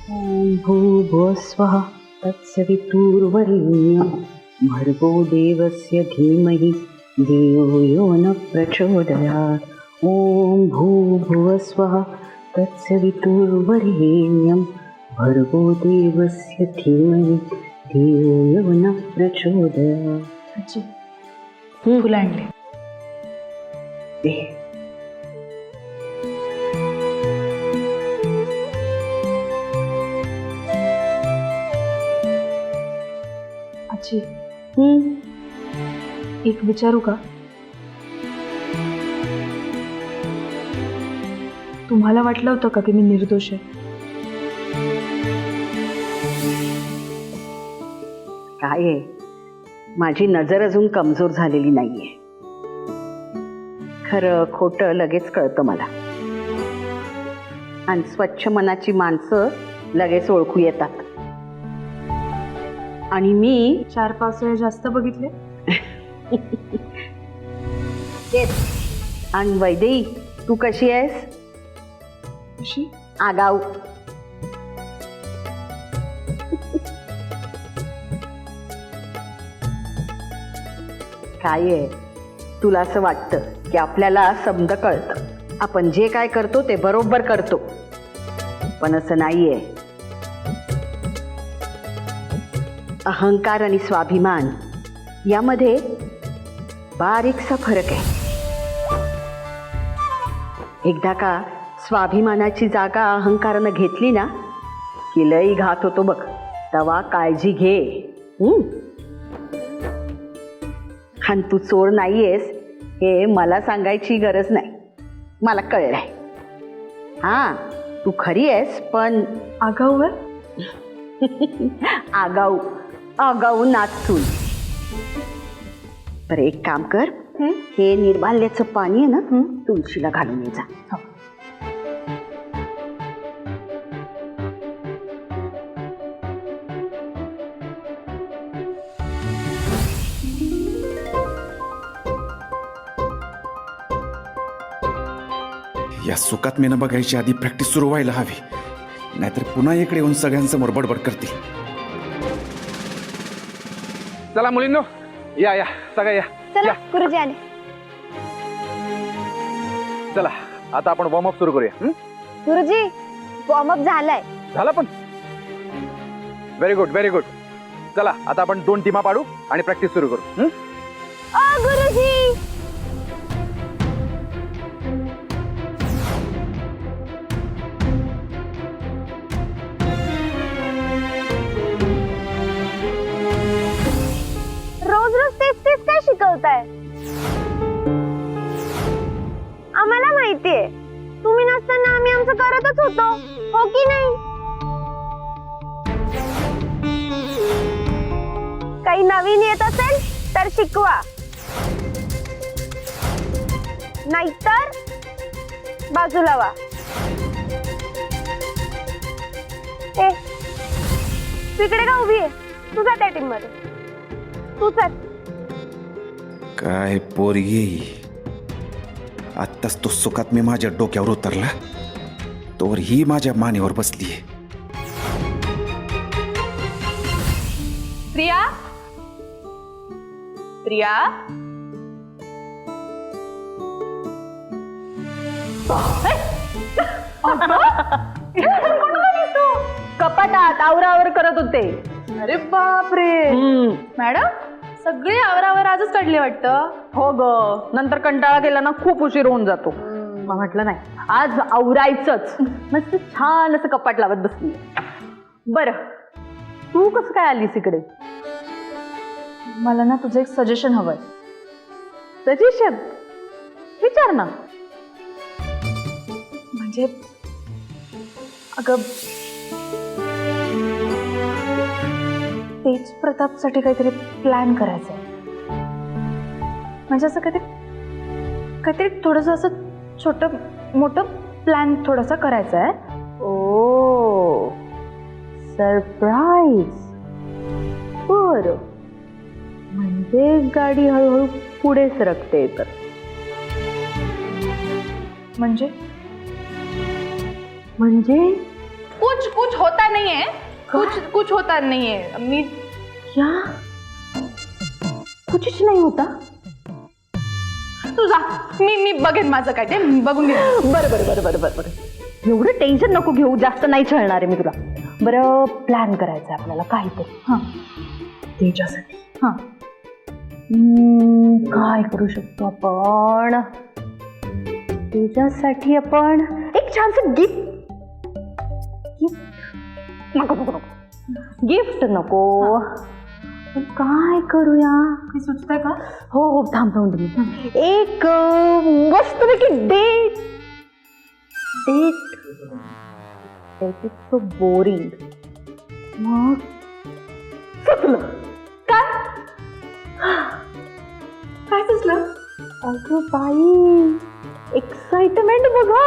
ॐ भूर्भुवस्वः तत्सवितुर्वरेण्यं भर्गो देवस्य धीमहि धियो यो न प्रचोदयात्। ॐ भूर्भुवस्वः तत्सवितुर्वरेण्यं भर्गो देवस्य धीमहि धियो यो न प्रचोदयात्। आजी फुलं आणले. दे. आजी एक विचारू का? तुम्हाला वाटलं होतं का की मी निर्दोष आहे? काय आहे, माझी नजर अजून कमजोर झालेली नाहीये. खरं खोटं लगेच कळतं मला, आणि स्वच्छ मनाची माणसं लगेच ओळखू येतात. आणि मी 4-5 वेळ जास्त बघितले. तेच. आणि वैदेही, तू कशी आहेस? अशी आगाऊ. काय आहे, तुला असं वाटतं की आपल्याला समज कळतं, आपण जे काय करतो ते बरोबर करतो, पण असं नाहीये. अहंकार आणि स्वाभिमान यामध्ये बारीकसा फरक आहे. एकदा का स्वाभिमानाची जागा अहंकारानं घेतली ना की लई घात होतो बघ. तेव्हा काळजी घे. आणि तू चोर नाहीयेस हे मला सांगायची गरज नाही, मला कळलंय. हां, तू खरी आहेस, पण आगाऊ आहे. आगाऊ आगाऊ नाचून. बरं, एक काम कर, हे निर्माल्याचं पाणी आहे ना, तुळशीला घालून ये जा. या सुखात मेनं बघायची आधी प्रॅक्टिस सुरू व्हायला हवी, नाहीतर पुन्हा इकडे येऊन सगळ्यांसमोर बडबड करतील. चला मुलींनो, या या सगळ्या या. चला गुरुजी आले. चला आता आपण वॉर्मअप सुरू करूया. गुरुजी वॉर्मअप झालाय. झाला पण? Very good very good. चला आता आपण 2 टीमा पाडू आणि प्रॅक्टिस सुरू करू. ओ गुरुजी, रोज रोज तेच तेच काय शिकवताय? आम्हाला माहितीये तुम्ही नसताना आम्ही आमचं करतच होतो, हो की नाही? काही नवीन येत असेल तर शिकवा, नाहीतर बाजूला वा. ए, तिकडे का उभी आहे? तुझा त्या टीम मध्ये तू चल. काय पोरगी, आत्ताच तो सुखात मी माझ्या डोक्यावर उतरला, तोवर ही माझ्या मानेवर बसलीये. प्रिया, प्रिया, कपाटात आवरावर करत होते. अरे बापरे. मॅडम सगळी आवरावर आजच काढली वाटतं. हो ग, नंतर कंटाळा केला ना खूप उशीर होऊन जातो. मग म्हटलं नाही, आज आवरायचंच. मस्त छान असं कपाट लावत बसली. बरं, तू कसं काय आलीस इकडे? मला ना तुझं एक सजेशन हवंय. सजेशन? विचार ना. म्हणजे अगं, तेज प्रतापसाठी काहीतरी प्लॅन करायचंय. म्हणजे असं काहीतरी थोडंसं असं छोटं मोठं प्लॅन थोडासा करायचा आहे. ओ, सरप्राईज. बरं, म्हणजे गाडी हळूहळू पुढे सरकते. तर म्हणजे म्हणजे कुछ कुछ होता नहीं है, कुछ होता नहीं है. मी क्या कुठच नाही होता. तू जा, मी बघेन माझं काय ते बघून घे. बरं बरं बरं बरं बरं बरं एवढं टेन्शन नको घेऊ, जास्त नाही छळणार आहे मी तुला. बरं प्लॅन करायचा आहे आपल्याला काहीतरी. हां त्याच्यासाठी हां काय करू शकतो आपण. त्याच्यासाठी आपण एक छानसं गिफ्ट नको नको नको गिफ्ट नको. पण काय करूया. काही सुचतंय का? हो हो थांब थांब तुम्ही. एक मस्तपैकी डेट इज सो बोरिंग. मग सुचलं. काय सुचलं? अगं बाई एक्साइटमेंट बघा.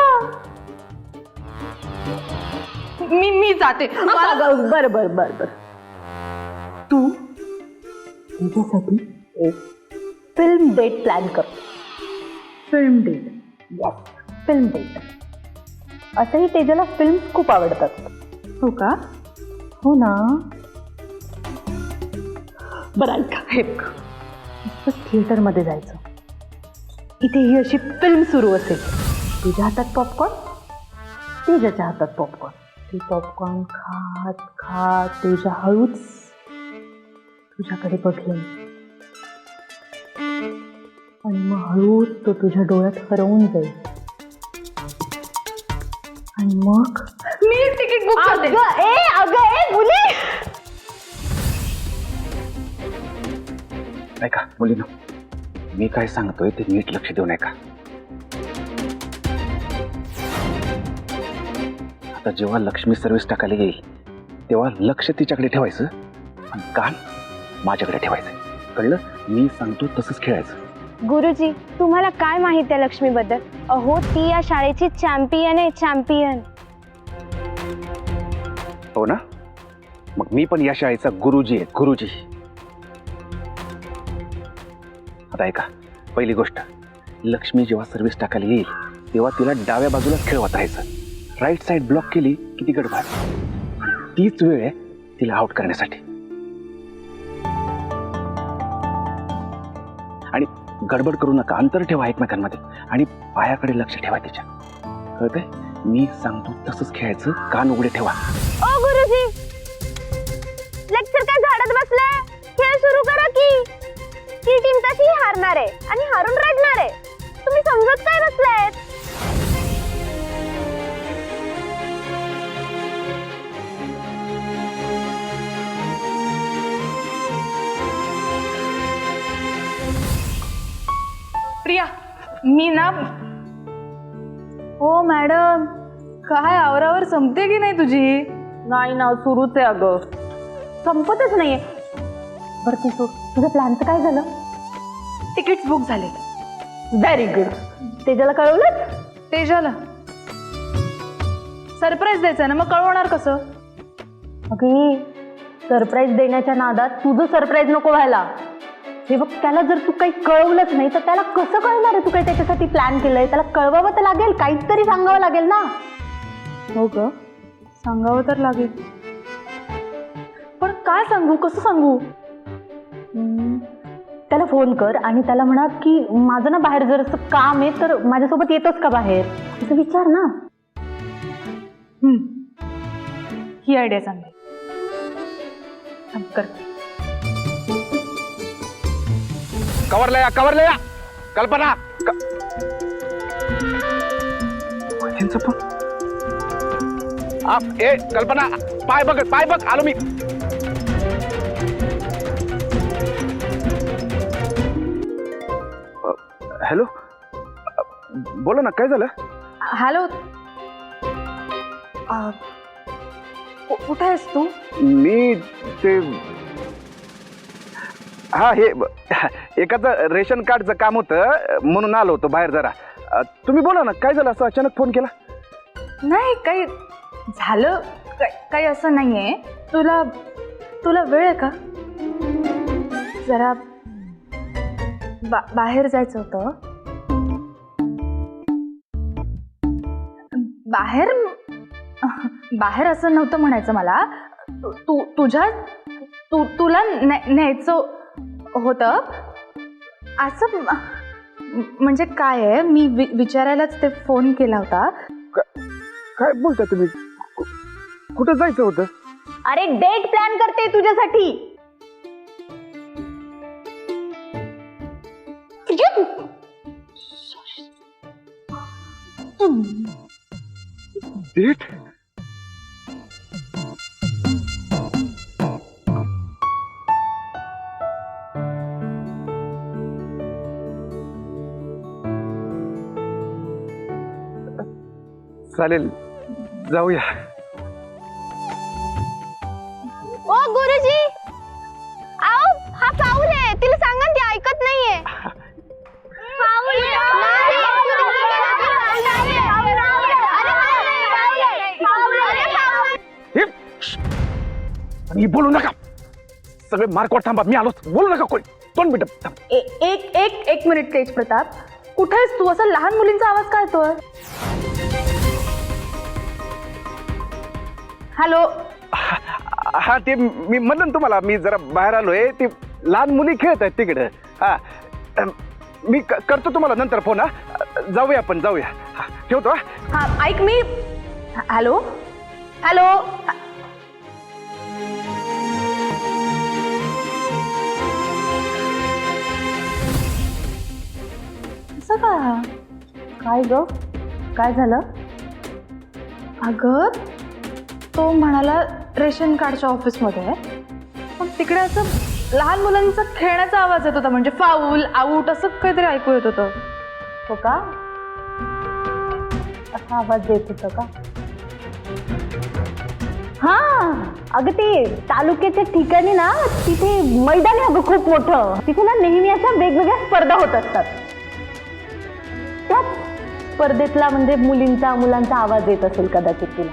मी जाते. बरं बरं बरं बरं तू तुझ्यासाठी एक फिल्म डेट प्लॅन कर. Film date. Yes film date. असंही तेजाला फिल्म खूप आवडतात. हो का? हो ना. बरं ऐका हे बघ, थिएटरमध्ये जायचं. इथे ही अशी फिल्म सुरू असेल. तुझ्या हातात पॉपकॉर्न, तेजाच्या हातात पॉपकॉर्न. ती पॉपकॉर्न खात खात तेजा हळूच तुझ्याकडे बघेन आणि मग हळूच तो तुझ्या डोळ्यात हरवून जाईल. आणि मग मी तिकीट बुक करते. अगं ए मुली. ऐका मुलीनो, मी काय सांगतोय ते नीट लक्ष देऊ नका. आता जेव्हा लक्ष्मी सर्व्हिस टाकायला येईल तेव्हा लक्ष तिच्याकडे ठेवायचं आणि कान माझ्याकडे ठेवायचं. कळलं? मी सांगतो तसंच खेळायचं. गुरुजी तुम्हाला काय माहिती आहे लक्ष्मीबद्दल? अहो ती या शाळेची चॅम्पियन आहे, चॅम्पियन. हो ना, मग मी पण या शाळेचा गुरुजी आहे, गुरुजी. आता ऐका, पहिली गोष्ट, लक्ष्मी जेव्हा सर्व्हिस टाकायला येईल तेव्हा तिला डाव्या बाजूलाच खेळवत राहायचं. राईट साईड ब्लॉक केली की ती गडबड. तीच वेळ आहे तिला आउट करण्यासाठी. आणि गडबड करू नका, अंतर ठेवा एकमेकांमध्ये आणि पायाकडे लक्ष ठेवा तिच्या. कळतंय? मी सांगतो तसंच खेळायचं, कान उघडे ठेवा. ओ गुरुजी लेक्चर काय झाडत बसलाय? खेळ सुरू करा की. ती टीम तशी हारणार आहे आणि हारून रडणार आहे. तुम्ही समजत काय बसलायत? प्रिया मी ना. हो मॅडम, काय आवरावर संपते की नाही तुझी? नाही ना सुरूच आहे अगं, संपतच नाहीये. बरं ते सोड, तुझं प्लॅनचं काय झालं? तिकीट्स बुक झाले. Very good. तेजाला कळवलं? तेजाला सरप्राईज द्यायचं ना, मग कळवणार कसं? अगे सरप्राईज देण्याच्या नादात तुझं सरप्राईज नको व्हायला. हे बघ, त्याला जर तू काही कळवलंच नाही तर त्याला कसं कळणार आहे तू काही त्याच्यासाठी प्लॅन केलंय? त्याला कळवावं तर लागेल, काहीतरी सांगावं लागेल ना. हो ग, सांगावं तर लागेल. पण काय सांगू, कसं सांगू? त्याला फोन कर आणि त्याला म्हणा की माझं ना बाहेर जर असं काम आहे तर माझ्यासोबत येतोस का बाहेर, असं विचार ना. ही आयडिया चांगली. कर. कवरला या कल्पना. त्यांचं पण ए कल्पना, पाय बघ आलो मी. हॅलो, बोला ना, काय झालं? हॅलो, कुठे आहेस तू? मी ते हे एकाचं रेशन कार्डचं काम होतं म्हणून आलो होतो बाहेर जरा. तुम्ही बोला ना, काय झालं? असं अचानक फोन केला? नाही, काही झालं काही असं नाहीये. तुला वेळ आहे का? जरा बाहेर जायचं होतं. बाहेर बाहेर असं नव्हतं म्हणायचं मला. तुला न्यायचं होतं असं. म्हणजे काय आहे, मी विचारायलाच ते फोन केला होता. काय बोलता तुम्ही? कुठं जायचं होतं? अरे डेट प्लॅन करते तुझ्यासाठी. डेट? चालेल, जाऊया. ओ गुरुजी, आओ हा पाऊल आहे, तिला सांगा ना, ती ऐकत नाहीये. पाऊल आहे. हे, श्श्श. आणि बोलू नका, सगळे मार्कवर थांबा. मी आलोच, बोलू नका कोणी. 2 मिनिटं थांब. एक मिनिट तेज प्रताप, कुठे आहेस तू? असा लहान मुलींचा आवाज काय येतोय? हॅलो. हा, ते मी म्हणलं ना तुम्हाला, मी जरा बाहेर आलोय. ती लहान मुली खेळत आहेत तिकडे. हा, मी करतो तुम्हाला नंतर फोन. हा, जाऊया आपण, जाऊया. हा, ठेवतो. हा. हा ऐक, मी हॅलो हॅलो. असं का? काय ग, काय झालं? अगं, तो म्हणाला रेशन कार्डच्या ऑफिसमध्ये आहे, पण तिकडे असं लहान मुलांचा खेळण्याचा आवाज येत होता. म्हणजे फाऊल, आऊट असं काहीतरी ऐकू येत होतं. हो का? असा आवाज येत होता का? हा, अगं ते तालुक्याच्या ठिकाणी ना, तिथे मैदान आहे अगं खूप मोठं. तिथे ना नेहमी अशा वेगवेगळ्या स्पर्धा होत असतात. त्याच स्पर्धेतला म्हणजे मुलांचा आवाज येत असेल कदाचित तिला.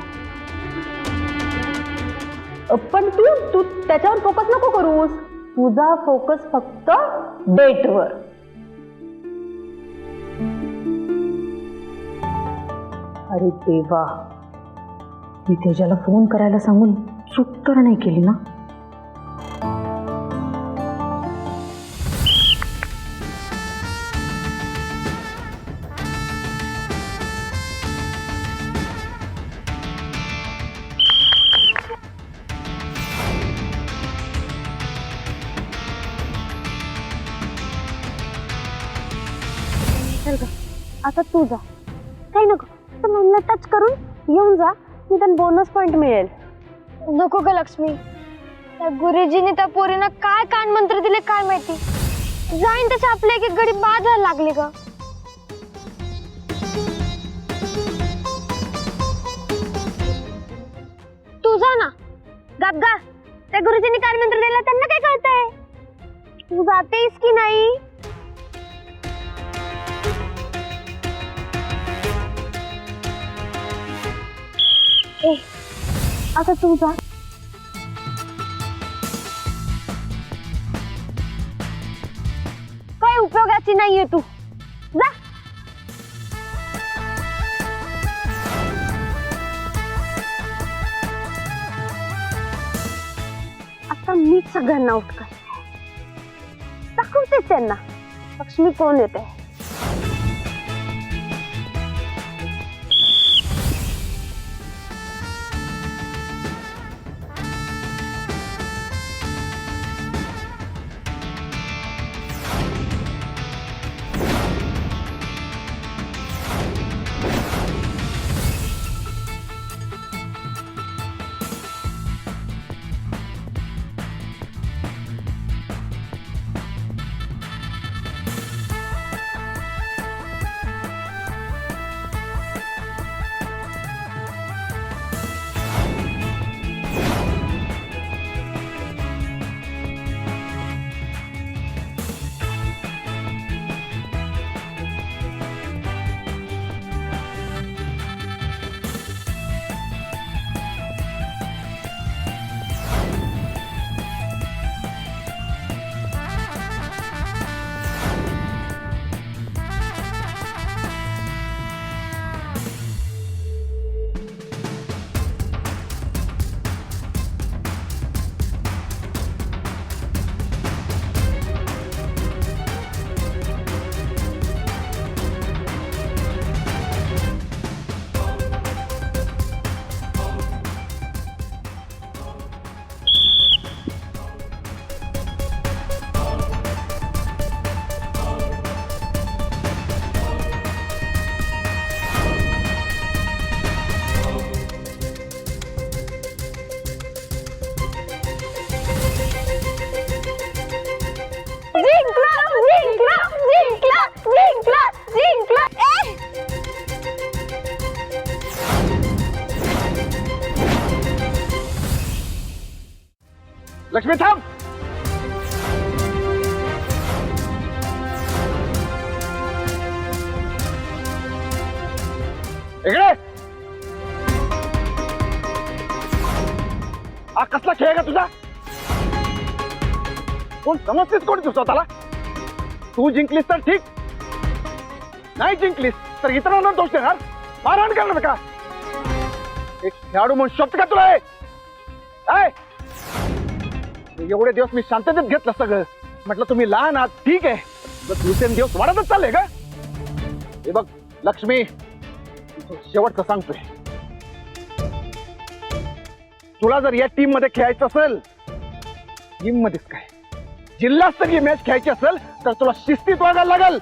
पण तू त्याच्यावर फोकस नको करूस. तुझा फोकस फक्त डेटवर. अरे देवा, मी तेजाला फोन करायला सांगून चूक तर नाही केली ना? आता तू जा, काही नको. तर मला टच करून येऊन जा, निदान बोनस पॉइंट मिळेल. नको ग लक्ष्मी, त्या गुरुजीने त्या पोरीनं काय कान मंत्र दिले काय माहिती. जाईन तसे आपले एक एक गडी बाद व्हायला लागले ग. तू जा ना, गप. त्या गुरुजीने कान मंत्र दिला, त्यांना काय कळतंय? तू जातेस की नाही? आता तू जा. काय उपयोगाची नाहीये तू, जा. आता मीच सगळ्यांना आउट कर, दाखवतेच त्यांना लक्ष्मी कोण येते. लक्ष्मी थांब. इकडे. हा कसला खेळ आहे का तुझा? कोण समजतेस कोण तू स्वतःला? तू जिंकलीस तर ठीक, नाही जिंकलीस तर इतरांना दोष देणार, मारहाण करणार का? एक खेळाडू म्हणून शब्द का तुला आहे? काय एवढे दिवस मी शांततेत घेतलं सगळं, म्हटलं तुम्ही लहान आहात ठीक आहे, दिवसेंदिवस वाढतच चालले का? हे बघ लक्ष्मी, शेवटचं सांगतोय, तुला जर या टीम मध्ये खेळायचं असेल, टीम मध्येच काय जिल्हास्तरीय मॅच खेळायची असेल तर तुला शिस्तीत वागायला लागल.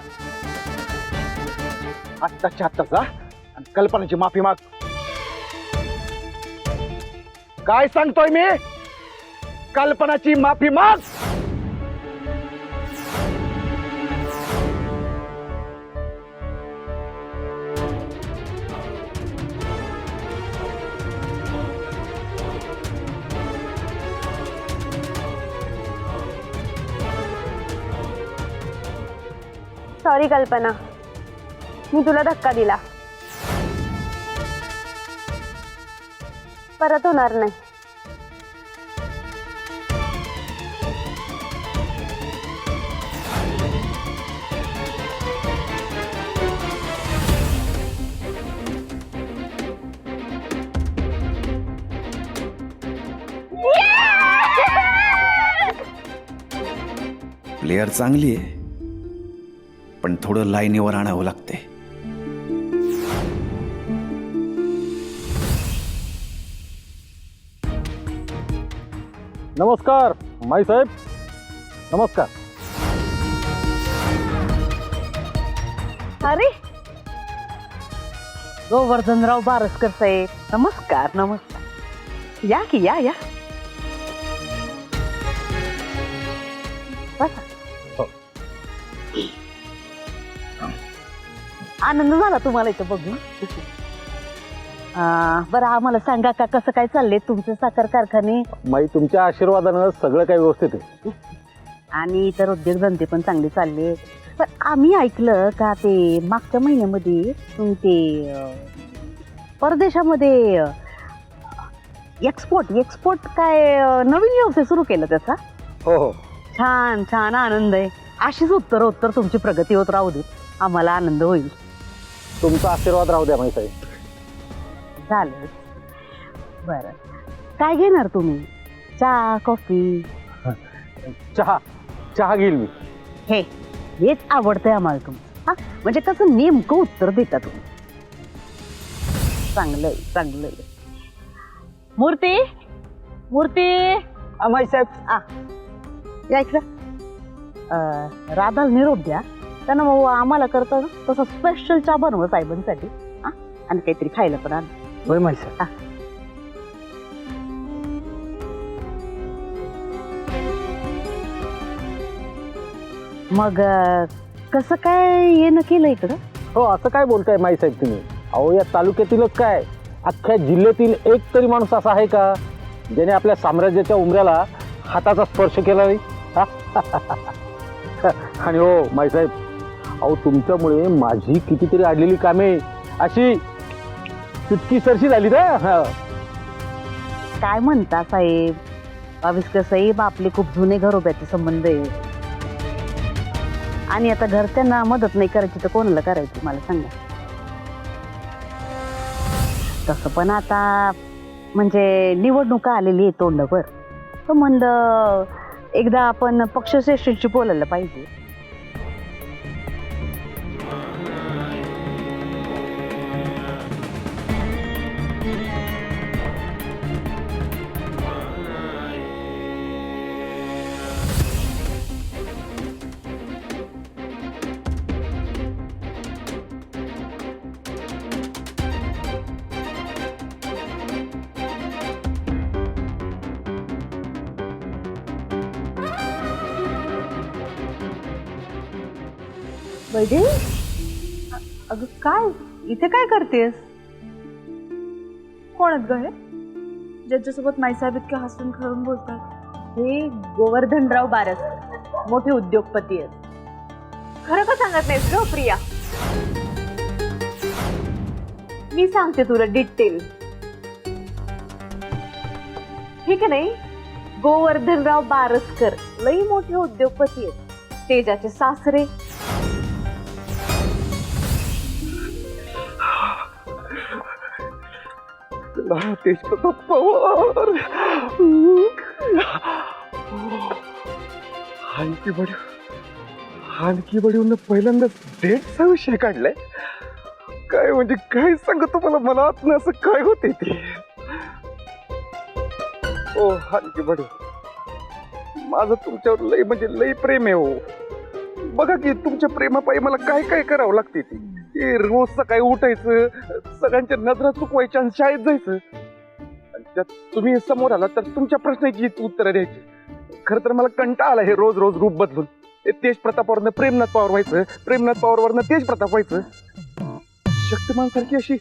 आत्ताच्या आत्ता जा आणि कल्पनाची माफी माग. काय सांगतोय मी? कल्पनाची माफी माग. सॉरी कल्पना, मी तुला धक्का दिला. परत होणार नाही. प्लेयर चांगली आहे, पण थोडं लाईनीवर आणावं लागते. नमस्कार माई साहेब, नमस्कार. अरे गोवर्धनराव बारसकर साहेब, नमस्कार नमस्कार. या की या. बसा. आनंद झाला तुम्हाला इथं बघून. बरं आम्हाला सांगा का कसं काय चाललंय तुमचे साखर कारखाने? माई तुमच्या आशीर्वादानं सगळं काही व्यवस्थित आहे. आणि इतर उद्योगधंदे पण चांगले चालले. पण आम्ही ऐकलं का ते मागच्या महिन्यामध्ये तुमचे परदेशामध्ये एक्सपोर्ट काय नवीन व्यवसाय सुरू केला त्याचा? हो हो. छान छान, आनंद आहे. अशीच उत्तर तुमची प्रगती होत राहू दे, आम्हाला आनंद होईल. तुमचा आशीर्वाद राहू द्या माई साहेब. चालेल. बरं काय घेणार तुम्ही? चहा कॉफी? चहा घेईल मी. हेच आवडतंय आम्हाला तुमचं. हा म्हणजे कसं नेमकं उत्तर देता तुम्ही. चांगलं. मूर्ती माई साहेब या इकडं. राधाला निरोप द्या, त्यांना मग आम्हाला करता ना तसं स्पेशल चहा बनव साहेबांसाठी. हा आणि काहीतरी खायला पण आण. होय माई साहेब. मग कसं काय येणं केलं इकडं? हो असं काय बोलताय माई साहेब तुम्ही? अहो या तालुक्यातीलच काय अख्ख्या जिल्ह्यातील एक तरी माणूस असा आहे का ज्याने आपल्या साम्राज्याच्या उमऱ्याला हाताचा स्पर्श केला नाही? आणि हो माई साहेब, अहो तुमच्यामुळे माझी कितीतरी अडलेली कामे अशी चुटकी सरशी झाली ना. काय म्हणता साहेब? आविष्कर साहेब आपले खूप जुने घरोब्याचे संबंध आहे आणि आता घरच्यांना मदत नाही करायची तर कोणाला करायची मला सांगा. तसं पण आता म्हणजे निवडणुका आलेली आहे तोंडावर, तर म्हणलं एकदा आपण पक्षश्रेष्ठींशी बोलायला पाहिजे. वैदे, अगं काय इथे काय करतेस? कोण आहेत ग हे ज्यांच्यासोबत माईसाहेब इतके हसून खळून बोलतात? हे गोवर्धनराव बारसकर मोठे उद्योगपती आहेत. खरं का सांगत नाहीस ग प्रिया? मी सांगते तुला डिटेल. ठीक आहे नाही? गोवर्धनराव बारसकर लई मोठे उद्योगपती आहेत. तेजाचे सासरे तेजप्रताप पवार. आणखी बडीवून पहिल्यांदाच डेटचा विषय काढलाय. काय म्हणजे काय सांगतो मला आतनं असं काय होते ते. ओ आणखी बडी, माझं तुमच्यावर लय म्हणजे लय प्रेम आहे हो. बघा की तुमच्या प्रेमापायी मला काय काय करावं लागते ते रोज सकाळी उठायचं, सगळ्यांच्या नजरा चुकवायच्या आणि शाळेत जायचं. आणि त्यात तुम्ही समोर आला तर तुमच्या प्रश्नाची उत्तरं द्यायची. खरं तर मला कंटाळा आला हे रोज रोज रूप बदलून. तेज प्रतापवरनं प्रेमनाथ पवार व्हायचं, प्रेमनाथ पवारवरनं तेज प्रताप व्हायचं. शक्तिमानसारखी अशी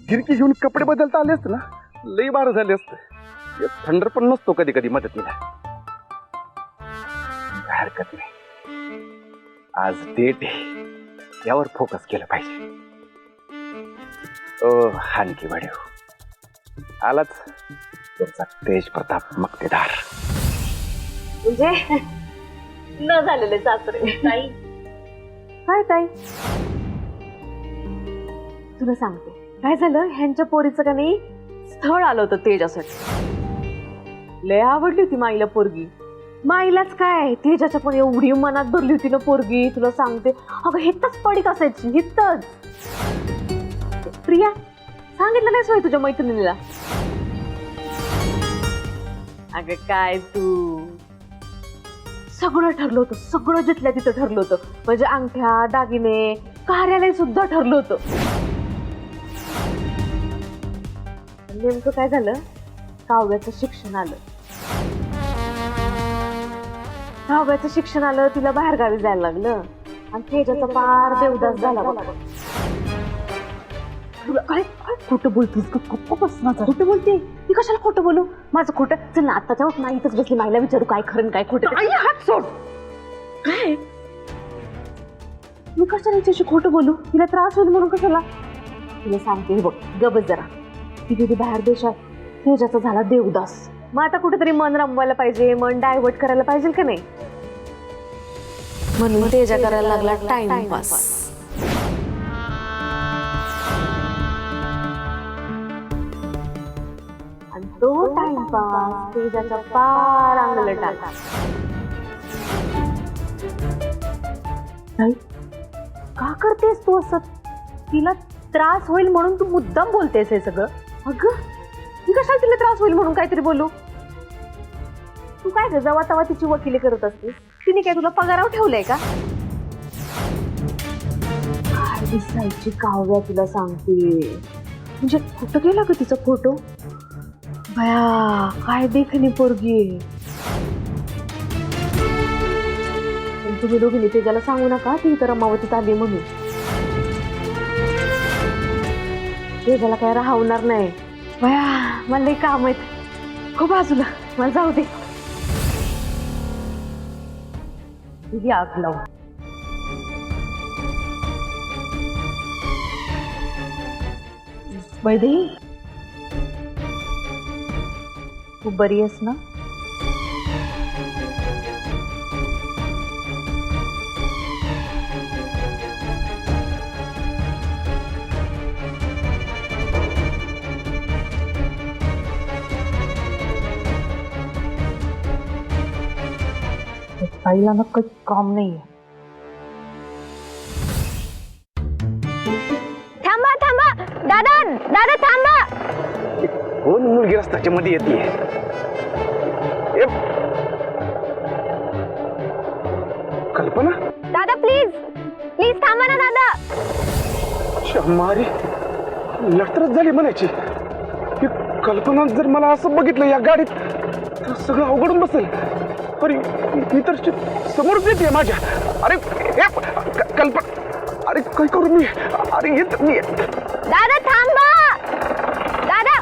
गिरकी घेऊन कपडे बदलता आले असते ना, लई बार झाले असते. थंडर पण नसतो कधी कधी मदतीला. हरकत नाही, आज डेट आहे, यावर फोकस केलं पाहिजे. ओ हानकी वाढीव, आलाच तुमचा तेज प्रताप मक्तेदार. म्हणजे न झालेले सासरे. ताई काय ताई, तुला सांगते काय झालं. ह्यांच्या पोरीचं का नाही स्थळ आलं होतं तेजासाठी. लय आवडली होती माईला पोरगी. माईलाच काय तेजाच्या पण एवढी मनात भरली होती ना पोरगी, तुला सांगते. अगं हितच पडीक असायची, हितच. प्रिया सांगितलं नाहीस होय तुझ्या मैत्रिणीला? अगं काय तू, सगळं ठरलं होतं, सगळं जिथल्या तिथं ठरलं होतं. म्हणजे अंगठ्या दागिने कार्यालय सुद्धा ठरलं होतं. नेमकं काय झालं, काव्याचं शिक्षण आलं. काव्याचं शिक्षण आलं, तिला बाहेर गावी जायला लागलं आणि तेजाचा पार देवदास झाला. तुला काय काय खोटं बोलतीस का? गप्प बस ना. खोटं बोलते ती, कशाला खोटं बोलू? माझं खोटं चल ना, आत्ताच्या वक्त नाही इथंच बसली, माईला विचारू काय खरं काय खोटं. हात सोड. काय मी कशाला हिच्याशी खोटं बोलू? तिला त्रास होईल म्हणून कशाला? तिला सांगते हे बघ, गबस जरा. ती गेली बाहेर देशात, तेजाचा झाला देवदास. मग आता कुठेतरी मन रमवायला पाहिजे, मन डायव्हर्ट करायला पाहिजे का नाही? म्हणून तेजा करायला लागला टाइमपास. आणि तो टाइमपास तेजाच्या पार अंगलट आला. नाही का करतेस तू असं? तिला त्रास होईल म्हणून तू मुद्दाम बोलतेस हे सगळं? अगं ती कशाला तिला त्रास होईल म्हणून काहीतरी बोलू? तू काय ग जेव्हा तेव्हा तिची वकिली करत असतेस? तिने काय तुला पगारावर ठेवलंय का? काय दिसायची काव्या, तुला सांगते. म्हणजे कुठं गेला ग तिचा फोटो? बया काय देखणी पोरगी. पण तुम्ही दोघींनी तेजाला सांगू नका ती तर रमावतीत आली म्हणून. तेजाला काय राहणार नाही. बया मला लई काम आहेत, खूप बाजूला, मला जाऊ दे. ही आग लावू. वैदेही तू बरी आहेस ना? ताईला ना काही काम नाहीये. थांबा थांबा दादा, दादा थांबा. कोण मुलगी रस्त्याच्या मध्ये येते? कल्पना, दादा प्लीज प्लीज थांबा ना दादा. शम्मारी लढतरच झाली म्हणायची. ही कल्पना जर मला असं बघितलं या गाडीत तर सगळं अवघडून बसेल. अरे मी तर समोरच येते माझ्या. अरे कल्पना, अरे काय करू मी? अरे येत मी. दादा थांबा दादा.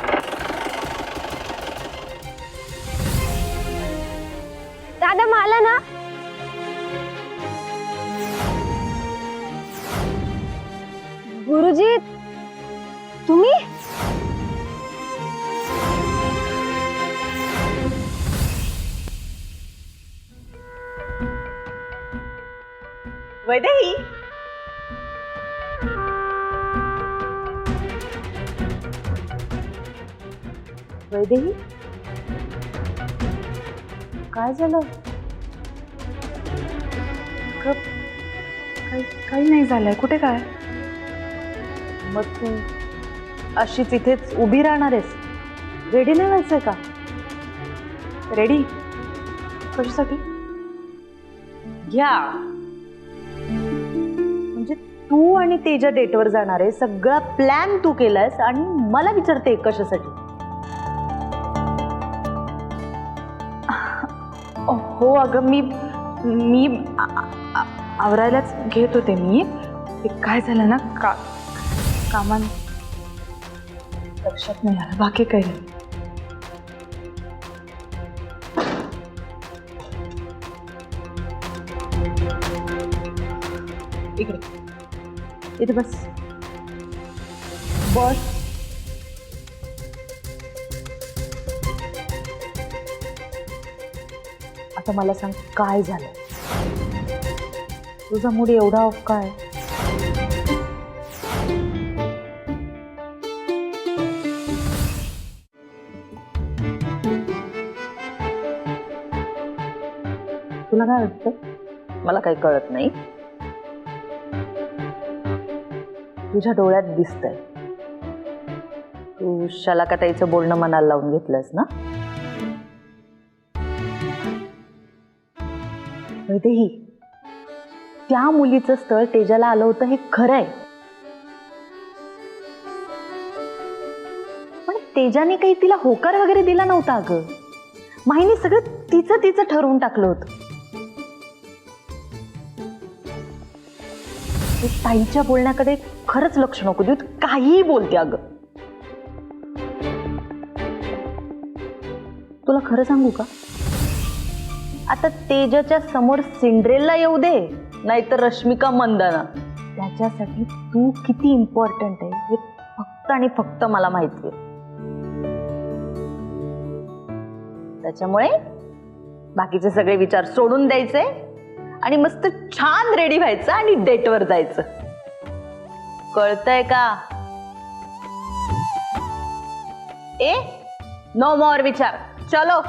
वैदेही वैदेही काय झालं? काही नाही झालंय. कुठे काय? मग तू अशीच इथेच उभी राहणार आहेस? रेडी नाही व्हायचंय का? रेडी कशासाठी? घ्या. म्हणजे तू आणि तेजा डेटवर जाणार आहे, सगळा प्लॅन तू केलायस आणि मला विचारते कशासाठी? हो अगं मी आवरायलाच घेत होते. मी ते काय झालं ना कामान लक्षात नाही आलं. बाकी काही नाही. इकडे इथे बस. बस. आता मला सांग काय झालं? तुझा मूड एवढा ऑफ काय? तुला काय वाटतं? मला काही कळत नाही. तुझ्या डोळ्यात दिसतंय. तू शलाकाताईचं बोलणं मनाला लावून घेतलंस ना? वैदेही, त्या मुलीचं स्थळ तेजाला आलं होतं हे खरं आहे, पण तेजाने काही तिला होकार वगैरे दिला नव्हता. अगं माहिनी सगळं तिचं तिचं ठरवून टाकलं होतं. ताईच्या बोलण्याकडे खरंच लक्ष नको देऊ. काहीही बोलते. अगं तुला खरं सांगू का? आता तेजाच्या समोर सिंड्रेला येऊ दे, नाहीतर रश्मिका मंदाना, त्याच्यासाठी तू किती इम्पॉर्टंट आहे हे फक्त आणि फक्त मला माहिती आहे. त्याच्यामुळे बाकीचे सगळे विचार सोडून द्यायचे आणि मस्त छान रेडी व्हायचं आणि डेटवर जायचं. कळतंय का? नो मोर विचार. चलो.